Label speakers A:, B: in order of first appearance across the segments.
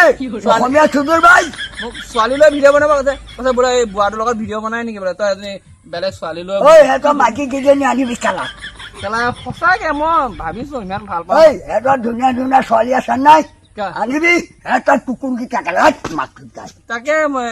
A: অসমীয়া চুদুৰ ভাই
B: মোক ছোৱালী লৈ ভিডিঅ' বনাব কৈছে বোলে এই বুঢ়াটোৰ লগত ভিডিঅ' বনাই নেকি বোলে তই এজনী বেলেগ ছোৱালী লৈ
A: ঐ সিহঁতৰ মাইকী কেইজনী আনিবি খেলা
B: কেলা সঁচাকে মই ভাবিছো ইমান ভাল পাওঁ
A: ঐ সিহঁতৰ ধুনীয়া ধুনীয়া ছোৱালী আছে নাই আনিবি সিহঁতৰ কুকুৰকেইটা কেলা মাতটো যায়
B: তাকে মই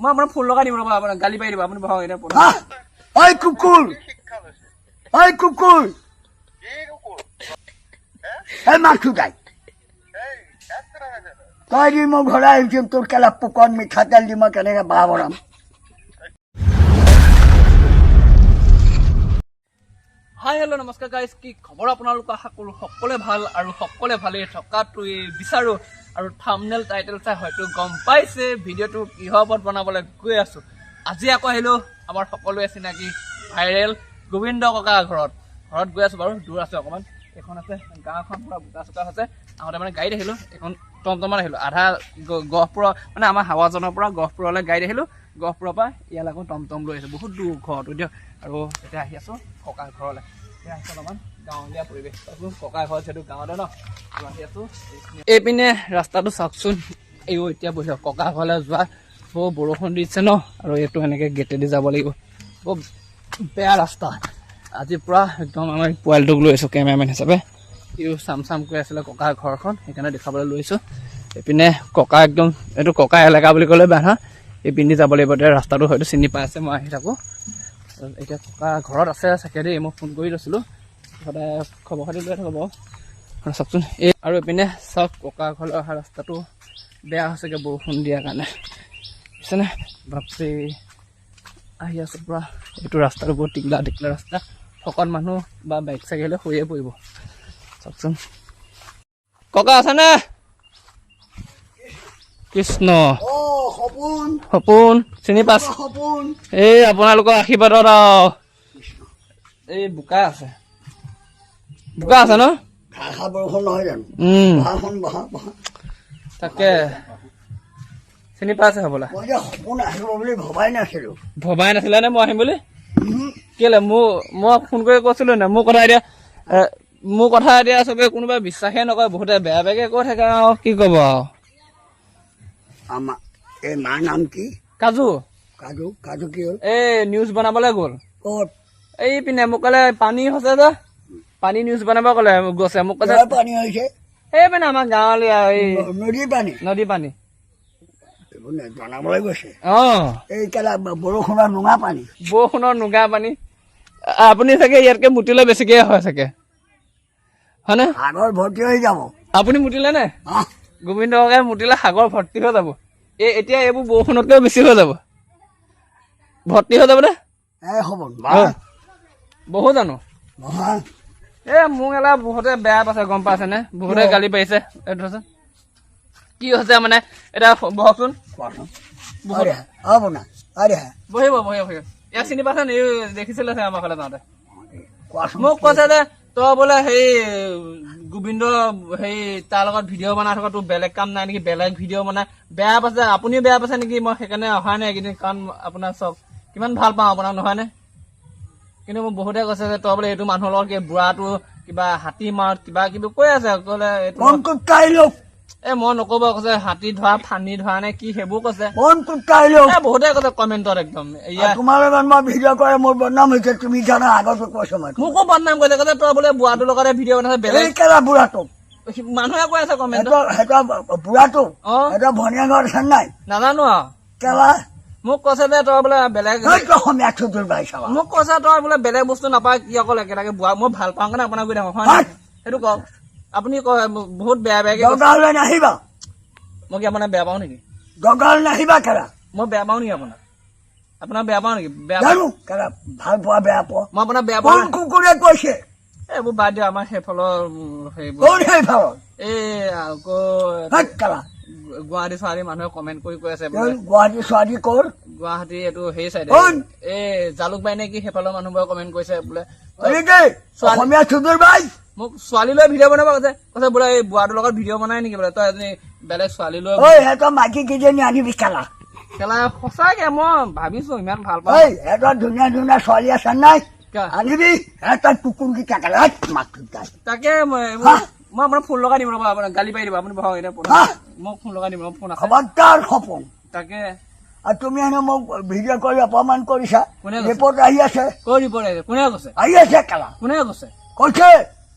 B: আপোনাৰ ফোন লগাই দিম ৰ'বা আপোনাক গালি পাই দিব আপুনি বহাওক এতিয়া
A: ঐ কুকুৰ ঐ কুকুৰ এই মাতটো যায় তই দি মই ঘূৰাই আহিম তোৰ কেলা পুকন মিঠাতেল দি মই কেনেকে বাহ বনাম
B: হাই হেল্ল' নমস্কাৰ গাইজ কি খবৰ আপোনালোক আশা কৰোঁ সকলোৱে ভাল আৰু সকলোৱে ভালেই থকাটোৱে বিচাৰোঁ আৰু থাম্বনেইল টাইটেল চাই হয়তো গম পাইছে ভিডিঅ'টো কিহৰ ওপৰত বনাবলৈ গৈ আছোঁ আজি আকৌ আহিলোঁ আমাৰ সকলোৱে চিনাকি ভাইৰেল গোবিন্দ ককা ঘৰত গৈ আছোঁ বাৰু দূৰ আছে অকণমান এখন আছে গাঁওখন পূৰা বোকা চোকা হৈছে আহোঁতে মানে গাড়ীত আহিলোঁ এখন টমটমত আহিলোঁ আধা গহপুৰ মানে আমাৰ হাৱাজানৰ পৰা গহপুৰলৈ গাড়ীত আহিলোঁ গহপুৰৰ পৰা ইয়ালৈ আকৌ টমটম লৈ আহিছোঁ বহুত দূৰ ঘৰটো দিয়ক আৰু এতিয়া আহি আছোঁ ককা ঘৰলৈ এতিয়া আহিছোঁ অলপমান গাঁৱলীয়া পৰিৱেশ ককা ঘৰ যিহেতু গাঁৱতে ন আৰু আহি আছোঁ এইপিনে ৰাস্তাটো চাওকচোন এইও এতিয়া বহি ককা ঘৰলৈ যোৱা বৰ বৰষুণ দিছে ন আৰু এইটো এনেকৈ গেটেদি যাব লাগিব বৰ বেয়া ৰাস্তা আজি পূৰা একদম আমাৰ পোৱালিটোক লৈ আছোঁ কেমেৰামেন হিচাপে ইও চাম কৰি আছিলে ককা ঘৰখন সেইকাৰণে দেখাবলৈ লৈছোঁ এইপিনে ককা একদম এইটো ককা এলেকা বুলি ক'লে বেয়া নহয় এইপিনে যাব লাগিব এতিয়া ৰাস্তাটো হয়তো চিনি পাই আছে মই আহি থাকোঁ এতিয়া ককা ঘৰত আছে চাগে দেই মই ফোন কৰি লৈছিলোঁ সদায় খবৰ খাতি লৈ থাকোঁ বাৰু চাওকচোন এই আৰু এইপিনে চাওক ককা ঘৰলৈ অহা ৰাস্তাটো বেয়া হৈছেগৈ বৰষুণ দিয়াৰ কাৰণে বুজিছেনে বাপৰে আহি আছোঁ পূৰা এইটো ৰাস্তাটো বহুত টিকলা ৰাস্তা শকত মানুহ বা বাইক চাইক আহিলে শুয়ে পৰিব চাওকচোন ককা আছেনে কৃষ্ণ সপোন চিনি পাইছে এই আপোনালোকৰ আশীৰ্বাদত আৰু এই বোকা আছে ন
A: বৰষুণ নহয় জানো
B: তাকে চিনি পাইছে হ'বলা
A: সপোন আহিব বুলি ভবাই
B: নাছিলে নে মই আহিম বুলি কেলে মই ফোন কৰি কৈছিলোঁ নে মোৰ কথা এতিয়া চবে কোনোবাই বিশ্বাসে নকৰে বহুতে বেয়া বেয়াকে কৈ থাকে আৰু কি ক'ব আৰু
A: এই মাৰ নাম কি
B: কাজু
A: কি হ'ল
B: এই নিউজ বনাবলৈ গ'ল
A: ক'ত
B: এই পিনে মোক ক'লে পানী হৈছে যে পানী নিউজ বনাব ক'লে গৈছে মোক কৈছে
A: পানী হৈছে
B: এই পিনে আমাৰ গাঁৱলীয়া এই নদী পানী
A: জনাবলৈ গৈছে
B: অঁ
A: এই কেলা বৰষুণৰ নোঙা পানী
B: আপুনি চাগে ইয়াতকে মুতিলে বেছিকে হয় চাগে হয়নে
A: সাগৰ ভৰ্তি হৈ যাব
B: আপুনি মুতিলে নে গোবিন্দ ককাই মুতিলে সাগৰ ভৰ্তি হৈ যাব এতিয়া এইবোৰ বৰষুণতকৈ বেছি হৈ যাব ভৰ্তি হৈ যাব নে বহুত জানো মোক এলা বহুতে বেয়া পাইছে গম পাইছেনে বহুতে গালি পাৰিছে এইটোচোন কি হৈছে মানে এতিয়া বহকচোন বহিব ইয়াক চিনি পাইছে নি দেখিছিলে আমাৰ ফালে যাওঁতে মোক কৈছে যে তই বোলে সেই গোবিন্দ সেই তাৰ লগত ভিডিঅ' বনাই থকা তোৰ বেলেগ কাম নাই নেকি বেলেগ ভিডিঅ' বনাই বেয়া পাইছে আপুনিও বেয়া পাইছে নেকি মই সেইকাৰণে অহা নাই এইকেইদিন কাৰণ আপোনাৰ চব কিমান ভাল পাওঁ আপোনাক নহয়নে কিন্তু মোক বহুতে কৈছে যে তই বোলে এইটো মানুহৰ লগত বুঢ়াটো কিবা হাতী মাৰত কিবা কিবি কৈ আছে ক'লে এই মই নকব কৈছে হাতী ধৰা ফানি ধৰা নে কি সেইবোৰ কৈছে বহুতে কৈছে কমেণ্টত একদম
A: মোৰ বদনাম হৈছে তুমি জানা আগত কৈছো
B: মোকো বদনাম কৰিছে কৈছে তই বোলে বুঢ়াটোৰ লগতে ভিডিঅ' বনাইছে বেলেগ
A: বুঢ়াটো
B: মানুহে কৈ আছে কমেণ্টত
A: বুঢ়াটো ভনীয়া ঘৰত আছে নাই
B: নাজানো আৰু
A: কেলা
B: মোক কৈছে যে তই বোলে বেলেগ মোক কৈছে তই বোলে বেলেগ বস্তু নাপায় কি অকল একেলগে বুঢ়া মই ভাল পাওঁ কাৰণে আপোনাক গৈ থাকো হয় সেইটো কওক আপুনি কয় বহুত বেয়াকে
A: নাহিবা
B: মই কি আপোনাক বেয়া পাওঁ নেকি
A: নাহিবা কেলা
B: মই বেয়া পাওঁ নেকি আপোনাক বেয়া পাওঁ নেকি
A: ভাল পোৱা বেয়া পোৱা
B: মই আপোনাক বেয়া পাওঁ
A: কুকুৰে কৈছে
B: এইবোৰ বাদ দিয়ক আমাৰ সেইফালৰ এই আকৌ গুৱাহাটী ছোৱালী মানুহে কমেণ্ট কৰি কৈ আছে গুৱাহাটী এইটো সেই চাইডে এই জালুকবাৰী নে কি সেইফালৰ মানুহবোৰে কমেণ্ট কৰিছে বোলে মোক ছোৱালী লৈ ভিডিঅ' বনাব কৈছে বোলে এই বুঢ়াটোৰ লগত ভিডিঅ' বনাই নেকি বোলে তই এজনী বেলেগ ছোৱালী লৈ
A: মাইকী কেইজনী আনিবি খেলা
B: সঁচাকে মই ভাবিছো ইমান ভাল পাওঁ
A: ধুনীয়া ধুনীয়া ছোৱালী আছে নাই আনিবি কুকুৰকেইটা কেলা মাতটো যায়
B: তাকে মই আপোনাক ফোন লগাই দিম ৰ'বা আপোনাক গালি পাই দিব আপুনি বহাওক এতিয়া মোক ফোন লগাই দিম, ফোন আছে
A: খবৰদাৰ সপোন।
B: তাকে
A: আৰু তুমি হেনো মোক ভিডিঅ' কৰি অপমান কৰিছা।
B: কোনে কৈছে?
A: ৰিপৰ্ট আহি আছে,
B: কৈ ৰিপৰ্ট আহিছে। কোনে কৈছে?
A: আহি আছে কেলা।
B: কোনে কৈছে?
A: কৈছে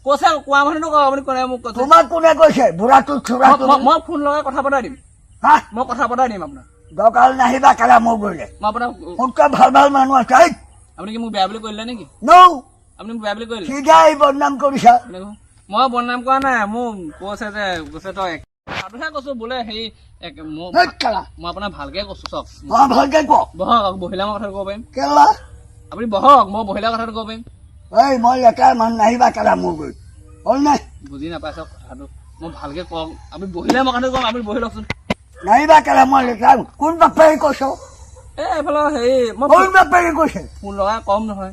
B: কৈছে কোৱা মানুহটো কওক, আপুনি কোনে মোক কৈছে?
A: তোমাক কোনে কৈছে? বুঢ়াটো চোৰাটো।
B: মই ফোন লগাই কথা পতাই দিম,
A: হা
B: মই কথা পতাই দিম আপোনাক।
A: দৰকাৰ নাহিবা কেলা মোৰ গ'লে।
B: মই আপোনাক
A: মোতকৈ ভাল ভাল মানুহ আছে। এই
B: আপুনি কি মোক বেয়া বুলি কৰিলে নেকি?
A: নৌ
B: আপুনি মোক বেয়া বুলি কৰিলে?
A: সিধাই বদনাম কৰিছা।
B: মই বদনাম কৰা নাই, মোক কৈছে যে কৈছে তই সাধুহে কৈছো বোলে হেৰি
A: হেই কেলা
B: মই আপোনাক ভালকে কৈছো চব।
A: মই ভালকে ক
B: বহক, বহিলে মই কথাটো ক'ব পাৰিম।
A: কেলা
B: আপুনি বহক, মই বহিলে কথাটো ক'ব পাৰিম।
A: এই মই লেতেৰা মানুহ নাহিবা কেলা মোৰ গৈ হ'ল নাই।
B: বুজি নাপাই চব কথাটো, মই ভালকে কওঁ। আপুনি বহিলে মই কথাটো ক'ম, আপুনি বহি লওকচোন।
A: নাহিবা কেলা মই লেতেৰা। কোন বাপেৰে কৈছ?
B: এই এইফালে হেৰি মই
A: কোন বাপেৰে কৈছে?
B: ফোন লগাই কম নহয়,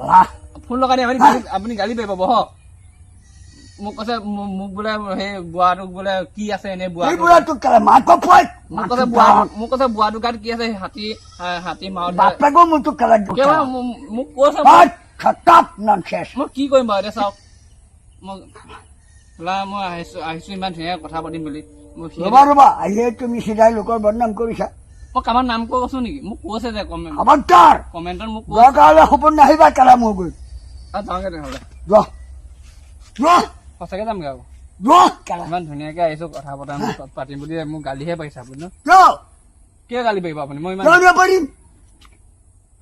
A: লাহ,
B: ফোন লগাই দিম। আপুনি গালি পাৰিব, বহক। মোক কৈছে মোক বোলে সেই বুঢ়াটোক বোলে কি আছে এনে
A: এই
B: বুঢ়াটো
A: বুঢ়াটোক কেলা মাক পই
B: মোক কৈছে বুঢ়াটো গাত কি আছে হাতী মাৰত
A: বাপেকো মোৰটোক কেলা
B: মোক কৈছে।
A: মই
B: কি কৰিম বাৰু এতিয়া চাওক, মই আহিছো ইমান ধুনীয়াকে কথা পাতিম বুলি।
A: ৰবা ৰবা আহিয়ে তুমি চিধাই লোকৰ বদনাম কৰিছা।
B: মই কাৰোবাৰ নাম কৈ কৈছো নেকি? মোক কৈছে যে
A: খবৰদাৰ
B: কমেণ্টত মোক
A: দৰকাৰ হ'লে সপোন নাহিবা কেলা মোৰ গৈ।
B: যাওঁগে তেনেহ'লে, সঁচাকে যামগে আকৌ। ইমান ধুনীয়াকে আহিছো কথা পাতিম বুলি মোক গালিহে পাৰিছে আপুনি ন? কিয় গালি পাৰিব আপুনি? মই ইমান
A: পাৰিম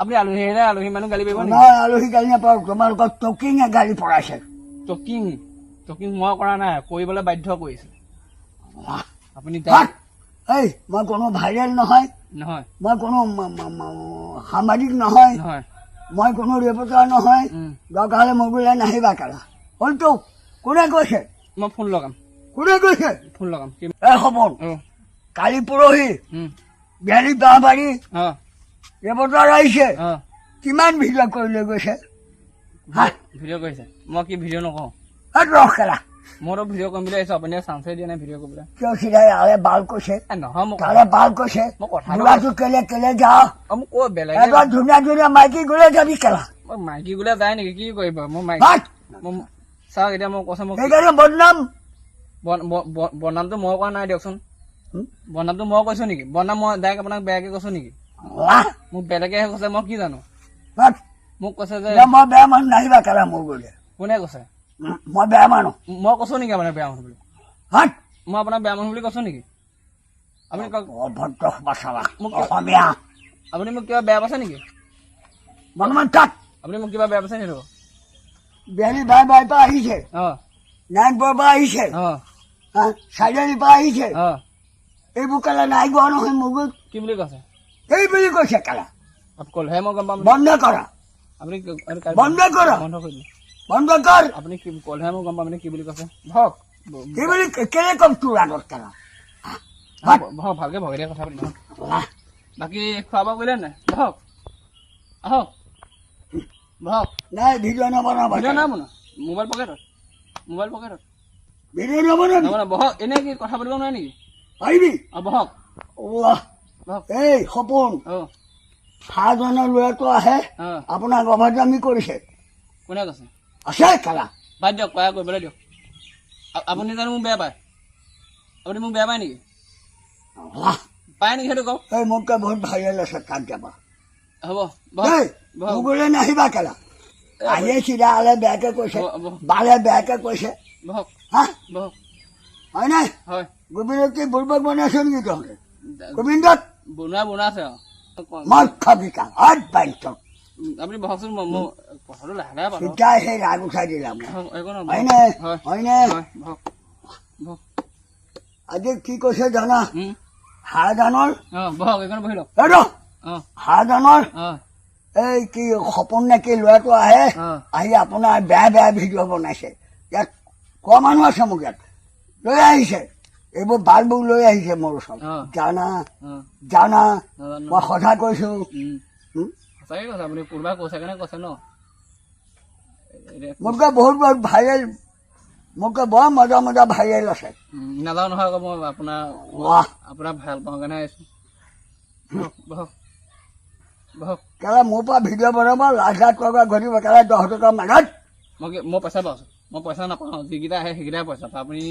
B: আপুনি আলহী আহিলে আলহী মানুহ গালি পাৰিব নেকি?
A: নহয় আলহী গালি নাপাওঁ, তোমালোকৰ টকিঙে গালি পৰাইছে।
B: টকিং মই কৰা নাই, কৰিবলৈ বাধ্য কৰিছে আপুনি।
A: এই মই কোনো ভাইৰেল নহয়,
B: নহয়
A: মই কোনো সাংবাদিক নহয়, মই কোনো ৰিপৰ্টাৰ নহয়। দৰকাৰ হ'লে মোৰ বোলে নাহিবা কেলা হ'লতো। কোনে কৈছে?
B: মই ফোন লগাম।
A: কোনে কৈছে?
B: ফোন লগাম।
A: এই সপোন কালি পৰহি বিহাৰী বাঁহবাৰী ৰিপৰ্টাৰ আহিছে, কিমান ভিডিঅ' কৰি লৈ গৈছে।
B: ভিডিঅ' কৰিছে? মই কি ভিডিঅ' নকওঁ?
A: ৰস কেলা
B: মইতো ভিডিঅ' কৰিম বুলি আহিছো, আপুনি চান্সে দিয়া নাই ভিডিঅ' কৰিবলৈ।
A: কিয় চিধাই আলে বাল কৈছে?
B: নহয় মোক
A: তালে বাল কৈছে।
B: মই কথা
A: বুঢ়াটো কেলে কেলে যাওঁ
B: মোক কৈ বেলেগ
A: এবাৰ ধুনীয়া ধুনীয়া মাইকী গ'লে যাবি কেলা।
B: মাইকী গোলে যায় নেকি? কি কৰিব মোৰ মাইকী? চাওক এতিয়া মোক কৈছে মোক
A: সেইকাৰণে বদনাম।
B: বদনামটো মই কৰা নাই দিয়কচোন। বদনামটো মই কৈছো নেকি? বদনাম মই ডাইৰেক্ট আপোনাক বেয়াকে কৈছো নেকি? মোক বেলেগেহে কৈছে, মই কি জানো? মোক কৈছে যে
A: মই বেয়া মানুহ নাহিবা কেলা মোৰ গ'লে।
B: কোনে কৈছে?
A: মই বেয়া মানুহ।
B: মই কৈছো নেকি আপোনাৰ বেয়া মানুহ বুলি? মই আপোনাক বেয়া মানুহ বুলি কৈছো নেকি? আপুনি
A: অভদ্ৰ অসমীয়া।
B: আপুনি মোক কিবা বেয়া পাইছে নেকি?
A: বৰ্তমান তাত
B: আপুনি মোক কিবা বেয়া পাইছে নেকি?
A: বিহাৰী বাঁহবাৰীৰ পৰা আহিছে, নাৰায়ণপুৰৰ পৰা আহিছে, চাৰিআলিৰ পৰা আহিছে। এইবোৰ কেলা নাই গোৱা নহয় মোৰ গৈ।
B: কি বুলি কৈছে?
A: এই বুলি কৈছে কেলা।
B: ক'লেহে মই গম পাম।
A: বন্ধ কৰা,
B: আপুনি
A: বন্ধ কৰা,
B: বন্ধ কৰি দিলে।
A: বন্ধ কৰ।
B: আপুনি ক'লেহে মই গম পাম আপুনি কি বুলি কৈছে। ভক
A: কি বুলি কেলে কম তোৰ আগত কেলা?
B: ভালকে ভগিয়ে কথা পাতিম। বাকী খোৱা বোৱা কৰিলে নাই? বহক আহক, বহক।
A: নাই ভিডিঅ' নবনাব।
B: ভিডিঅ' নাই বনোৱা, মোবাইল পকেটত
A: ভিডিঅ' নবনাবি।
B: বহক। এনে কি কথা পাতিব নোৱাৰে নেকি?
A: পাৰিবি।
B: বহক
A: বহক। এই সপোন 7 জনৰ ল'ৰাটো আহে, আপোনাক অভদ্ৰামী কৰিছে।
B: কোনে কৈছে?
A: আছে কেলা।
B: বাদ দিয়ক, কয়া কৰিবলৈ দিয়ক। আপুনি জানো মোক বেয়া পায়? আপুনি মোক বেয়া পায় নেকি? পায় নেকি সেইটো কওক।
A: এই মোতকৈ বহুত ভাইৰেল আছে, তাত যাবা।
B: হ'ব
A: মোগলে নাহিবা কেলা। আহিয়ে চিধা আলে বেয়াকে কৈছে, বালে বেয়াকে কৈছে।
B: বহক বহক।
A: হয় নাই?
B: হয়।
A: গোবিন্দক কি বুৰ্বক বনাইছে নেকি তহঁতে? গোবিন্দত
B: বনোৱা আছে।
A: মদ খাবি কা আঠ বাইছ।
B: আপুনি বহকচোন, মোৰ কথাটো লাহে লাহে পাতো।
A: চিধাই সেই ৰাগ উঠাই দিলাম। হয়নে? হয়নে? আজি কি কৈছে জানা? হাড়দানৰ
B: বহক, এইখন বহি লওক।
A: হাড়দানৰ এই কি সপোন নে কি ল'ৰাটো আহে, আহি আপোনাৰ বেয়া বেয়া ভিডিঅ' বনাইছে। ইয়াত কোৱা মানুহ আছে মোক, ইয়াত লৈ আহিছে এইবোৰ বালবোৰ লৈ আহিছে মোৰ ওচৰত। জানা জানা মই সঁচা কৈছো।
B: সঁচাকে কৈছে আপুনি, কোনোবাই কৈছে কাৰণে কৈছে ন।
A: মোতকৈ বহুত বহুত ভাইৰেল, মোতকৈ বৰ মজা মজা ভাইৰেল আছে।
B: নাযাওঁ নহয় আকৌ, মই আপোনাক ভাল পাওঁ কাৰণে আহিছো।
A: কেলা মোৰ পৰা ভিডিঅ' বনাব, লাখ লাখ টকা ঘটিব কেলা 10 টকা মাজত।
B: মই পইচা পাইছো, মই পইচা নাপাওঁ। যিকেইটা আহে সেইকেইটাই পইচা। আপুনি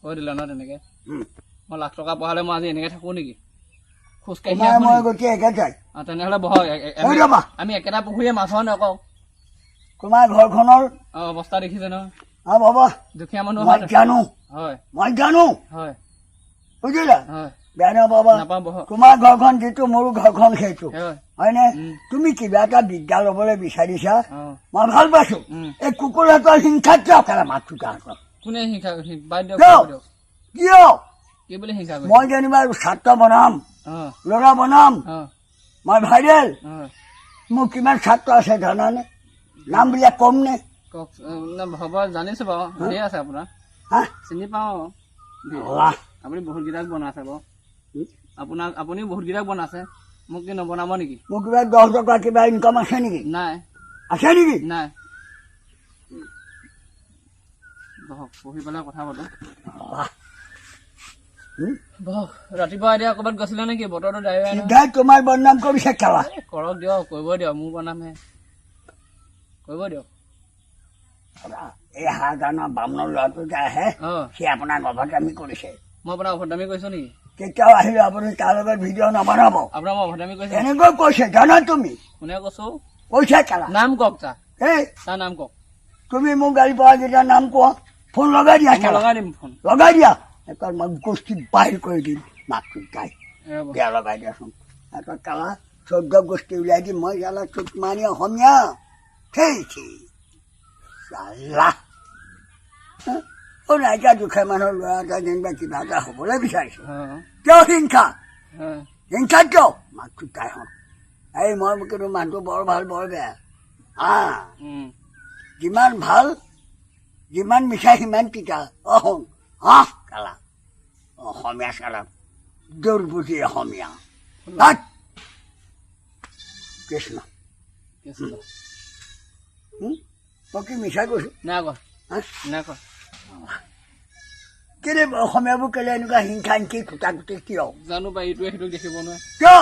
B: কৈ দিলে ন তেনেকে মই লাখ টকা পঢ়ালে মই আজি এনেকে থাকো নেকি খোজকাঢ়ি
A: তোমাৰ মই গতি একেটাই
B: তেনেহ'লে বহক
A: ৰ'বা
B: আমি একেটা পুখুৰীয়ে মাছ হওঁ নকওঁ
A: তোমাৰ ঘৰখনৰ
B: অৱস্থা দেখিছে ন
A: বাবা
B: দুখীয়া মানুহ
A: মই জানো
B: হয়
A: হয় বুজিলা
B: হয়
A: বেয়া নাপাবা
B: নাপাওঁ বহক
A: তোমাৰ ঘৰখন যিটো মোৰো ঘৰখন সেইটো
B: হয়
A: হয়নে তুমি কিবা এটা বিদ্যা ল'বলৈ বিচাৰিছা
B: অ
A: মই ভাল পাইছো এই কুকুৰ এটাৰ হিংসাত কিয় কেলা মাতটো তাহাঁতৰ
B: কোনে হিংসা বাদ দিয়ক
A: কিয়
B: কি বুলি হিংসা কৰিছে
A: মই যেনিবা ছাত্ৰ বনাম ল'ৰা বনাম মই ভাইৰেল মোৰ কিমান ছাত্ৰ আছে জানানে নামবিলাক কম নে
B: কওক হ'ব জানিছো বাৰু ধেৰ আছে আপোনাৰ চিনি পাওঁ আপুনি বহুত গীতাক বনাইছে বাৰু আপুনি বহুত গীতাক বনাইছে মোক কি নবনাব নেকি
A: মোৰ কিবা 10 টকা কিবা ইনকাম আছে নেকি
B: নাই
A: আছে নেকি
B: নাই বহক পঢ়ি পেলাই কথা পাতো বহক ৰাতিপুৱা এতিয়া ক'ৰবাত গৈছিলে নেকি বতৰটো ডাৱৰীয়া
A: তোমাৰ বদনাম কৰিছে কেলা
B: কৰক দিয়ক কৰিব দিয়ক মোৰ বনামহে কৰিব দিয়ক
A: এই হাজানৰ বামুণৰ ল'ৰাটো যে আহে সি আপোনাক অভদ্ৰামি কৰিছে
B: মই আপোনাক অভদ্ৰামি কৰিছো নেকি
A: কেতিয়াও আহিলে আপুনি তাৰ লগত ভিডিঅ' নবনাব
B: আপোনাক মই অভদ্ৰামি কৰিছো
A: এনেকৈ কৈছে জানা তুমি
B: কোনে কৈছো
A: কৈছে কেলা
B: নাম কওক
A: এই
B: তাৰ নাম কওক
A: তুমি মোক গাড়ী পৰা যেতিয়া নাম কোৱা ফোন লগাই দিয়া
B: লগাই দিম ফোন
A: লগাই দিয়া এবাৰ মই গোষ্ঠী বাহিৰ কৰি দিম মাতটো গাই দিয়া লগাই দিয়াচোন এটা কালা 14 গোষ্ঠী উলিয়াই দিম মই ইয়ালৈ চুট মাৰি অসমীয়া নাইকিয়া দুখীয়া মানুহৰ ল'ৰা এটা যেনিবা কিবা এটা হ'বলৈ বিচাৰিছো কিয় হিংসা কিয় মাতটো গাই হওঁ এই মই কিন্তু মানুহটো বৰ ভাল বৰ বেয়া যিমান ভাল যিমান মিঠা সিমান তিতা শুন কালা অসমীয়া চালা দুৰ্বুজি অসমীয়া কৃষ্ণ মই কি মিছা কৈছো কেলে অসমীয়াবোৰ কেলে এনেকুৱা হিংসা হিংসি খুটা খুটি কিয়
B: জানো বা এইটোৱে সেইটো দেখিব নোৱাৰে
A: কিয়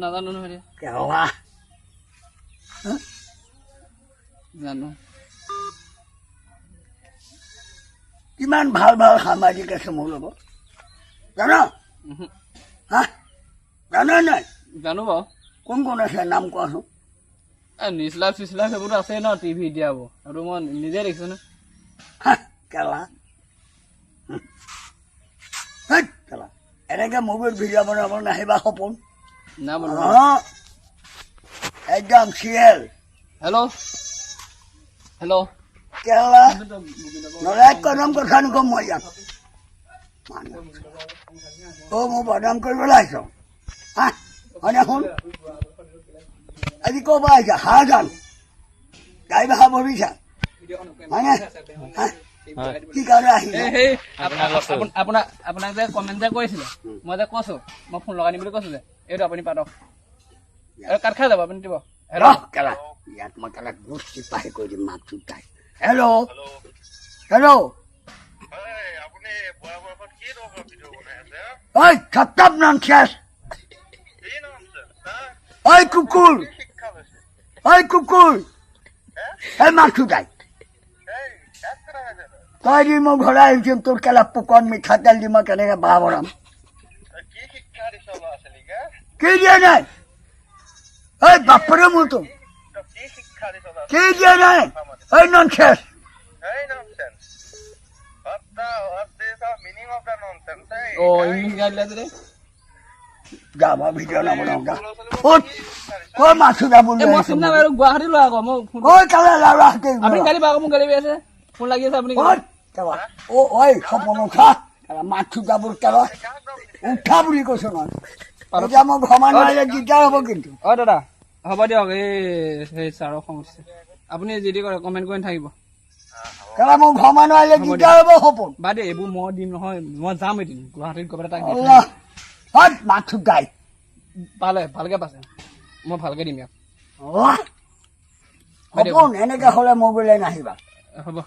B: নাজানো নহয় জানো
A: কিমান ভাল ভাল সামাজিক আছে মোৰ লগত জানা জানা নাই
B: জানো বাৰু
A: কোন কোন আছে নাম কোৱাচোন
B: নিউজ লাইভ চিউজ লাইভ সেইবোৰতো আছে ন টিভি দিয়াবোৰ আৰু মই নিজে দেখিছো ন
A: কেলা কেলা এনেকে মোবাইল ভিডিঅ' বনাব নাহিবা সপোন একদম চিৰিয়েল
B: হেল্ল'
A: কেলা নহ'লে এক কদম কথা নকওঁ মই ইয়াত মোৰ বদনাম কৰিবলৈ আহিছ হয়নে শুন আজি ক'ৰ পৰা আহিছা হাজান গাড়ী ভাড়া ভৰিছা হয়নে কি কাৰণে আহিলে
B: আপোনাক যে কমেণ্ট যে কৰিছিলে মই যে কৈছো মই ফোন লগাই দিম বুলি কৈছো যে এইটো আপুনি পাতক কাট খাই যাব আপুনি দিব
A: কেলা ইয়াত মই কেলা গোষ্ঠী পাহি কৰি দিম মাতটো তাই হেল্ল' হেল্ল' ঐ খতাপ ননচেন্স ঐ কুকুৰ এই মাতটো তাই তই দি মই ঘৰলৈ আহিছো তোৰ কেলা পোকত মিঠাতেল দি মই কেনেকে বাহ বনাম কি দিয়া নাই এই বাপৰে মোৰতো কি দিয়া নাই এই ননচেন্স
B: ইংলিছ গাই দিলে যে
A: যাব ভিডিঅ' নবনাও কৈ মাছো যাব
B: গুৱাহাটী লোৱা আকৌ মই
A: কৈ কালে লাৰা
B: আপুনি গাড়ী পাব মোক গাড়ী আছে ফোন লাগি আছে আপুনি
A: ঐ সপোন উঠা মাছো যাব কেলা উঠা বুলি কৈছো মই এতিয়া মই ঘমা নোৱাৰিলে দিগদাৰ হ'ব কিন্তু
B: দাদা হ'ব দিয়ক এই ছাৰৰ সমস্যা আপুনি যি দি কৰে কমেণ্ট কৰি নাথাকিব
A: কেলা মই ঘমা নোৱাৰিলে দিগদাৰ হ'ব সপোন
B: বাদে এইবোৰ মই দিম নহয় মই যাম এদিন গুৱাহাটীত ক'ৰবাত এটা
A: মাছো গাই
B: পালে ভালকে পাইছে মই ভালকে দিম ইয়াক
A: সপোন এনেকে হ'লে মোৰ বোলে নাহিবা
B: হ'ব